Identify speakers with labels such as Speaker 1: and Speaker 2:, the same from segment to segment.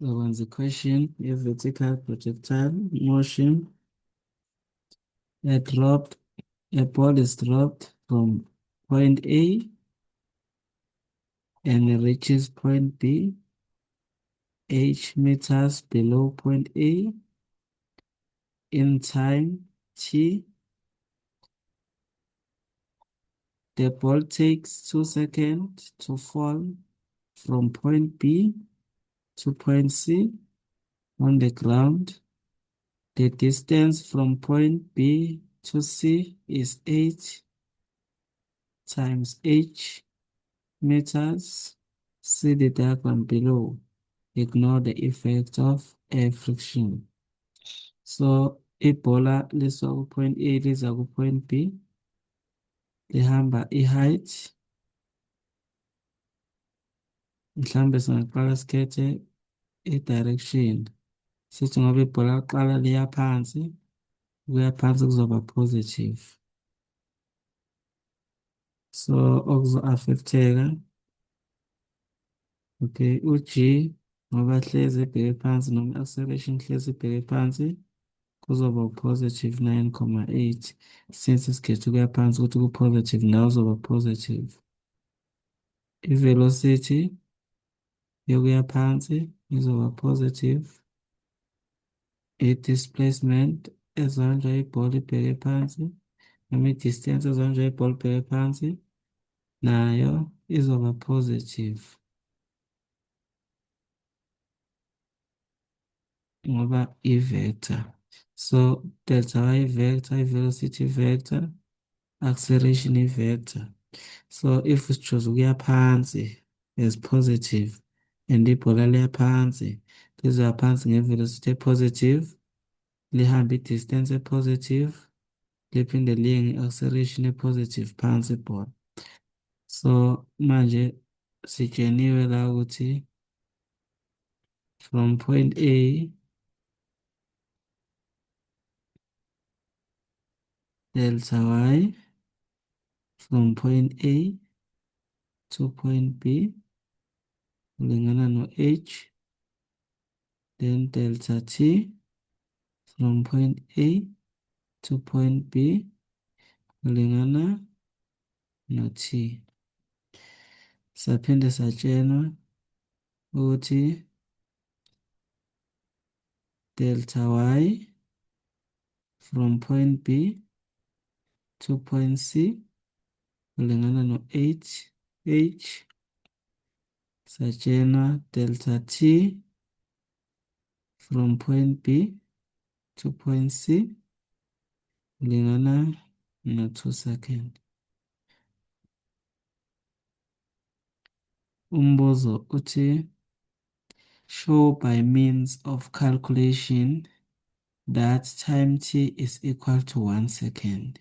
Speaker 1: Uzokwenza equation ye-vertical projectile motion. A ball is dropped from point A and reaches point B, h meters below point A in time t. The ball takes 2 seconds to fall from point B to point C on the ground. The distance from point B to C is 8 times h meters. See the diagram below. Ignore the effect of air friction. So, ibhola lisuka ku-point A liza ku-point B, lihamba i-height. Mhlambe singaqala sikhethe i-direction. Sithi ngoba ibhola liqala liya phansi, ukuya phansi kuzoba positive. So, okuzo-affect-eka, okay, u-G ngoba hlezi ebheke phansi noma i-acceleration hlezi ibheke phansi, kuzoba u-positive 9,8. Since isikhethe ukuya phansi ukuthi ku-positive nawo uzoba positive. I-velocity yokuya phansi izoba positive. I-displacement ezonjwa ibhola ibheke phansi noma i-distance ezonjwa ibhola ibheke phansi nayo izoba positive ngoba i-vector. So delta y vector, i-velocity vector, acceleration i-vector. So if sichoose ukuya phansi as positive and ibhola liya phansi, lizoya phansi nge-velocity e-positive, lihambe i-distance e-positive, liphinde liye nge-acceleration e-positive phansi ibhola. So manje sitsheniwe la ukuthi from point A, delta y from point A to point B kulingana no-h, then delta t from point A to point B kulingana no-t. Saphinde satshenwa ukuthi delta y from point B to point C kulingana no-h. Satshenwa delta t from point B to point C kulingana no-2 seconds. Umbuzo uthi, show by means of calculation that time t is equal to 1 second.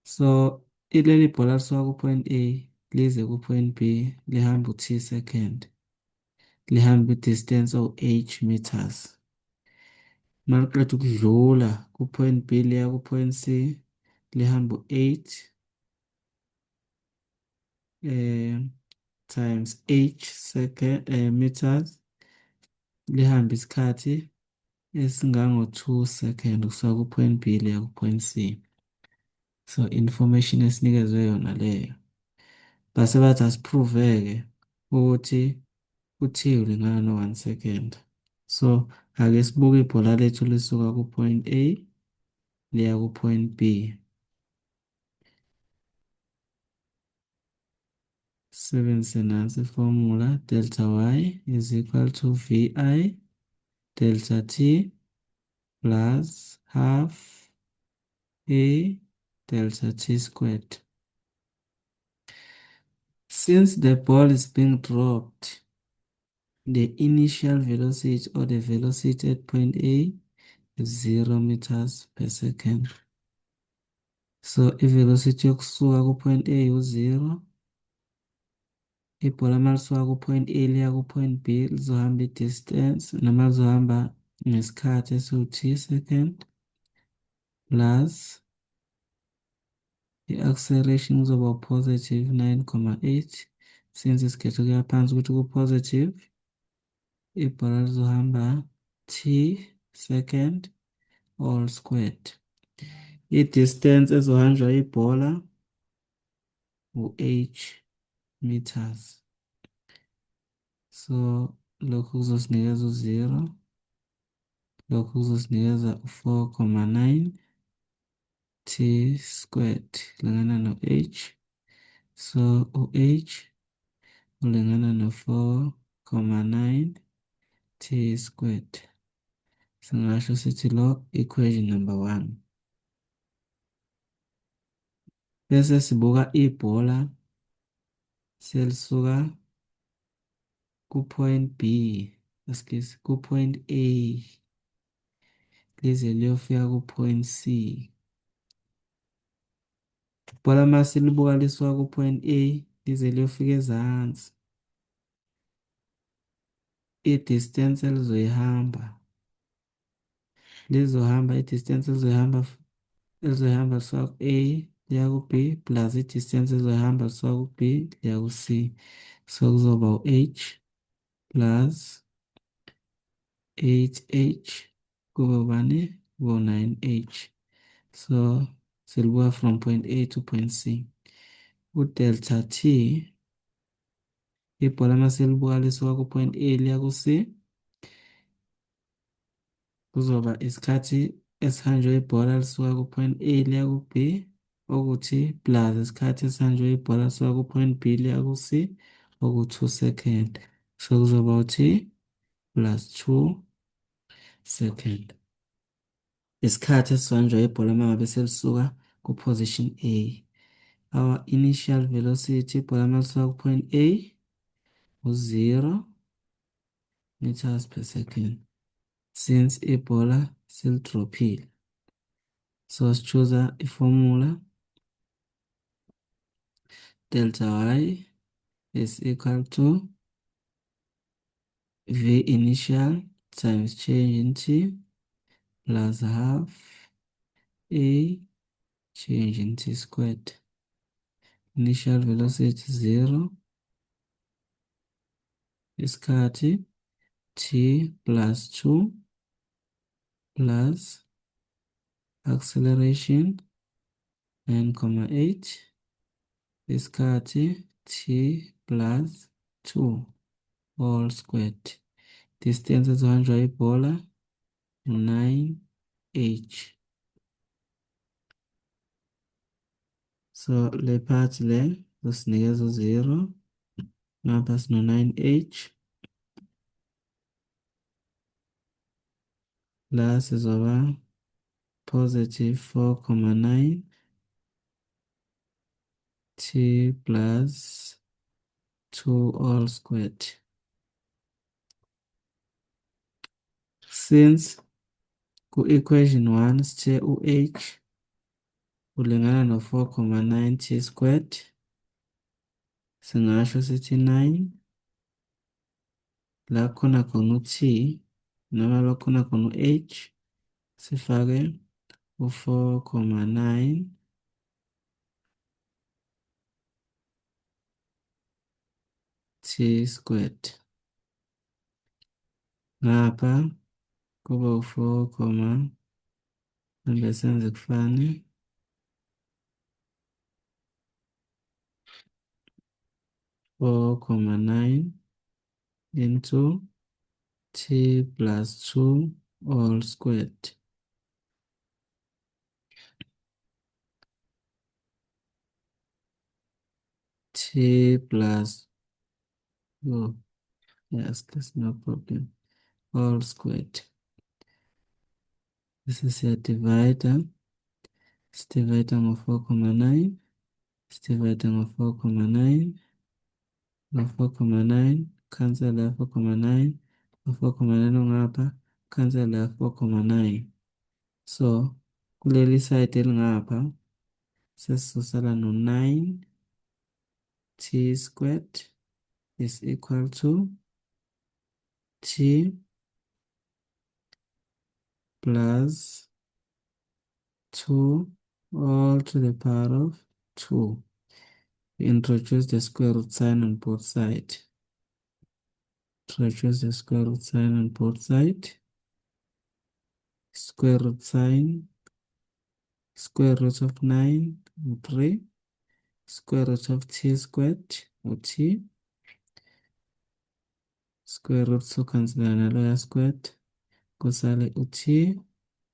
Speaker 1: So, ileli bhola lisuka ku-point A lize ku-point B lihamba u-t second, lihamba i-distance of-h meters. Maliqeda ukudlula ku-point B liya ku-point C lihamba u-8 times meters, lihamba isikhathi esingango-2 seconds kusuka ku-point B liya ku-point C. So information esinikezwe yona leyo. Base bathi asiprove-ke ukuthi u-t ulingana no-1 second. So ake sibuke ibhola lethu lisuka ku-point A liya ku-point B. Sebenzise nansi iformula, delta y is equal to vi delta t plus half a delta t squared. Since the ball is being dropped, the initial velocity or the velocity at point A is 0 meters per second. So i-velocity yokusuka ku-point A u-0, ibhola malisuka ku-point A liya ku-point B lizohamba i-distance noma lizohamba ngesikhathi esiwu-t second plus i-acceleration kuzoba positive 9,8 since isikhethe ukuya phansi ukuthi ku-positive, ibhola lizohamba t second all squared. I-distance ezohanjwa ibhola u-h meters. So lokhu kuzosinikeza u-0, lokhu kuzosinikeza u-4,9 t squared lingana no-h. So u-h ulingana no-4,9 t squared. Singasho sithi lo equation number 1. Bese sibuka ibhola selisuka ku-point B, excuse, ku-point A lize liyofika ku-point C. Ibhola mase libuka lisuka ku-point A lize liyofika ezansi, i-distance elizoyihamba i-distance elizoyihamba lisuka ku-A liya ku-B plus i-distance elizoyihamba lisuka ku-B liya ku-C. So kuzoba u-H plus 8H kube ubani? Kube u-9H. So silibuka from point A to point C. U-delta T ibhola mase libuka lisuka ku-point A liya ku-C kuzoba isikhathi esihanjwe ibhola lisuka ku-point A liya ku-B okuthi plus isikhathi esihanjwe ibhola lisuka ku-point B liya ku-C oku-2 second. So kuzoba u-T plus 2 second. Isikhathi esihanjwa ibhola uma ngabe selisuka ku-position A. Our initial velocity ibhola uma lisuka ku-point A u-0 meters per second since ibhola selidrophile. So sichuza iformula delta y is equal to v initial times change in t plus half a change in t squared. Initial velocity 0, isikhathi t plus 2 plus acceleration 9,8 isikhathi t plus 2 all squared. Distance ezohanjwa ibhola 9h. So le part le zosinikeza u-0 ngapha sino 9h la sizoba positive 4,9 t plus 2 all squared. Since ku-equation 1 sithe u-h ulingana no-4,9 t squared, singasho sithi 9 la khona khona u-t noma la khona khona u-h sifake u-4,9 t squared. Ngapha kuba u-4, manje senze kufane 4,9 into t plus 2 all squared. T plus, oh, yes, there's no problem. All squared. This is a divider. It's dividing of 4,9. It's dividing of 4,9. 4,9. Cancel la 4,9. 4,9 ngapha. Cancel la 4,9. So, kuleli side elingapha sesizosala no-9 t squared is equal to t plus 2 all to the power of 2. We introduce the square root sign on both sides. So choose the square root sign on both sides. Square root sign, square root of 9 or 3, square root of t squared or t, square root socancela naloya squared, kusale u-t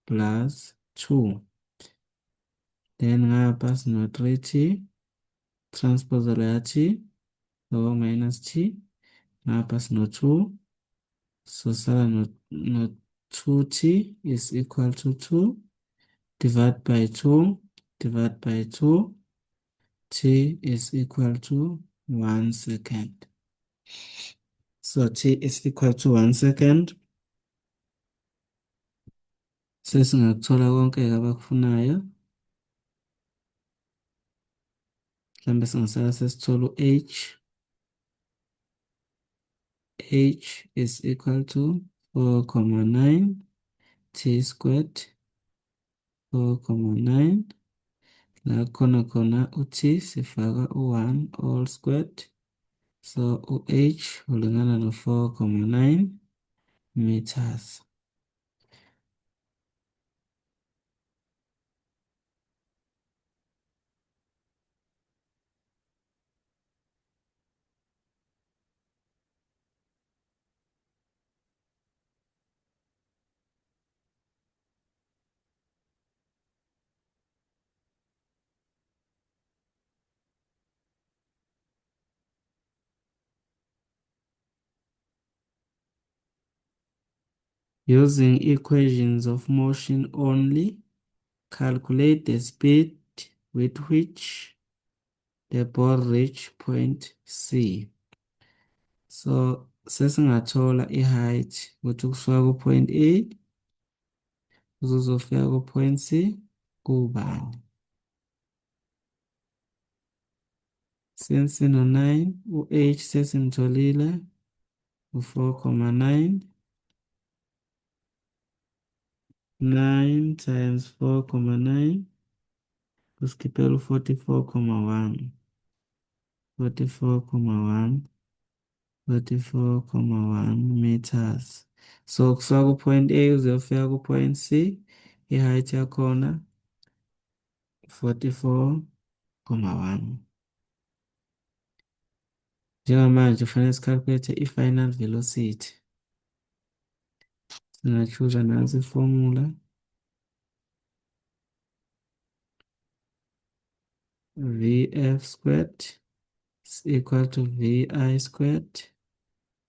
Speaker 1: plus 2. Then ngapha sino 3t, transpose loya t, lower minus t, ngapha sino 2, so sala no 2t is equal to 2, divide by 2, divide by 2, t is equal to 1 second. So t is equal to 1 second. Sesingakuthola konke-ke abakufunayo. Mhlambe singasala sesithola u-h. H is equal to 4,9 t squared 4,9. La khona u-t sifaka u-1 all squared. So u-h ulingana no-4,9 meters. Using equations of motion only, calculate the speed with which the ball reach point C. So sesingathola i-height ukuthi kusuka ku-point A uzofika ku-point C kubani. Since sino-9, u-H sesimtholile u-4,9. 9 times 4,9 kusikhiphela u-44,1. 44,1 meters. So kusuka ku-point A uzofika ku-point C, i-height yakhona 44,1. Njengamanje kufanele si-calculate i-final velocity. Singachuza nansi i-formula. Vf squared is equal to Vi squared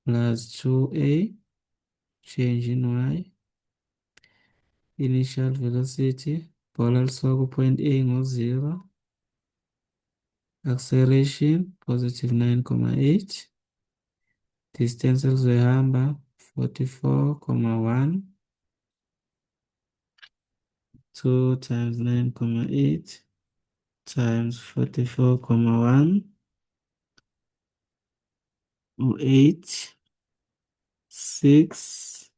Speaker 1: plus 2a change in y. Initial velocity, ball lisuka ku-point A ngo-0. Acceleration, positive 9,8. Distance elizoyihamba 44,1. 2 times 9,8 times 44,1 u-8 6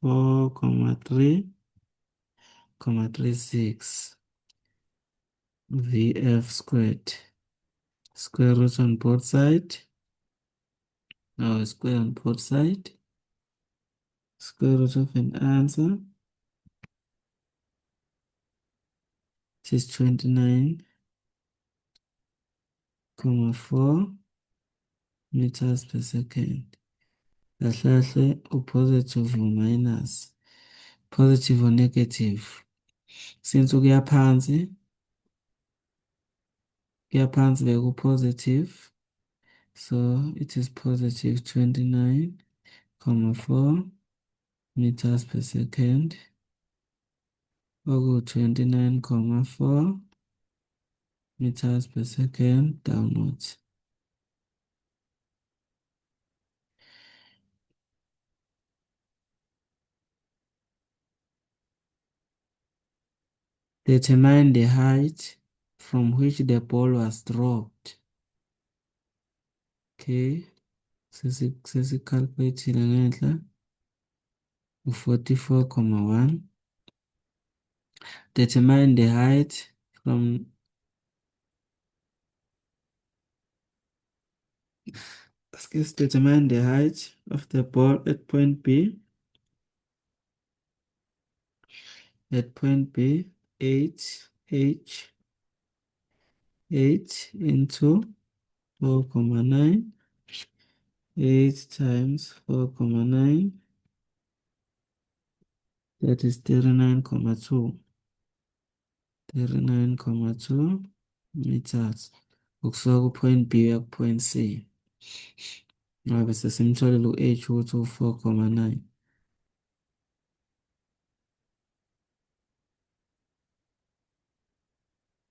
Speaker 1: 4,3,36 Vf squared. Square root on both sides. Now square on both sides. Square root of an answer. It is 29,4 meters per second. Kahle u-positive u-minus. Positive or negative. Since ukuya phansi beku-positive. So it is positive 29,4 meters per second. Oku 29,4 meters per second downwards. Determine the height from which the ball was dropped. Okay, sesi-calculate-ile ngenhla u-44,1. Determine the height from Skills determine the height of the ball at point B. At point B, 8 into 4,9. 8 times 4,9. That is 39,2. 39,2 meters. Ukusuka ku-point B uya ku-point C. Ngabe sesimtholile u-H ukuthi u-4,9.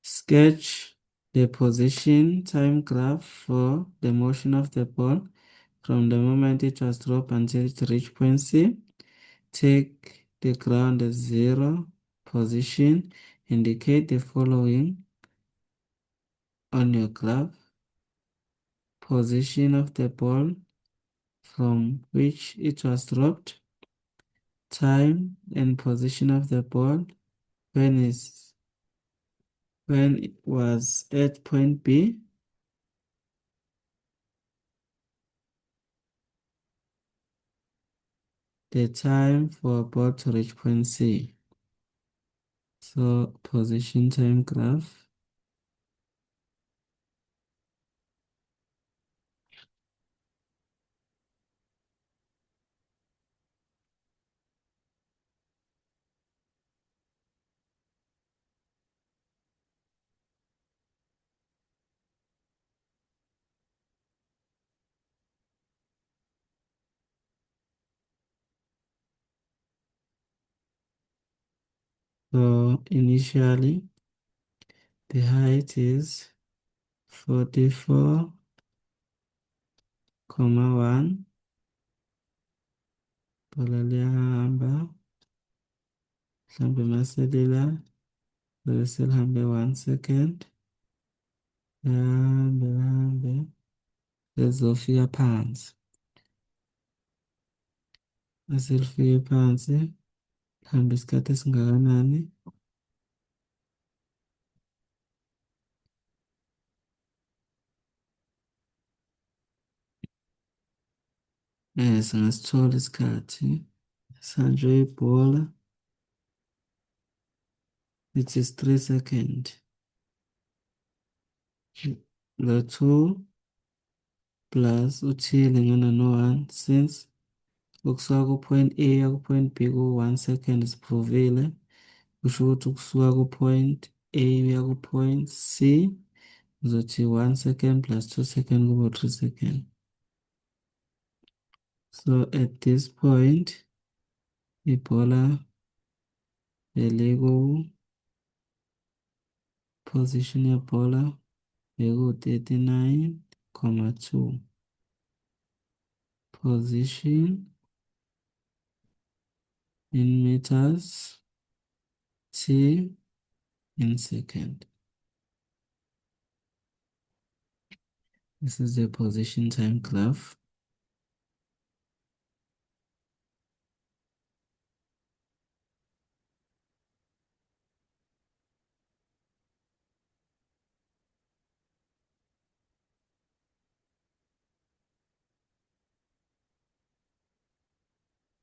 Speaker 1: Sketch the position time graph for the motion of the ball from the moment it was dropped until it reached point C. Take the ground as 0 position. Indicate the following on your graph. Position of the ball from which it was dropped, time and position of the ball when it was at point B, the time for a ball to reach point C. So position time graph. So initially the height is 44,1. Bhola liyahamba mhlambe maselila bese selihambe 1 second. Lihambe lizofika phansi. Mase lifike phansi lihambe isikhathi esingakanani? Singasithola isikhathi sihanjwe ibhola. It is 3 seconds. Lo 2 plus uthile ngena no-1 since ukusuka ku-point A ya ku-point B ku-1 second siprovile. Kusho ukuthi ukusuka ku-point A uya ku-point C uzothi 1 second plus 2 second kuba 3 second. So at this point ibhola position yebhola beku-39,2. Position in meters, T in second. This is the position time graph.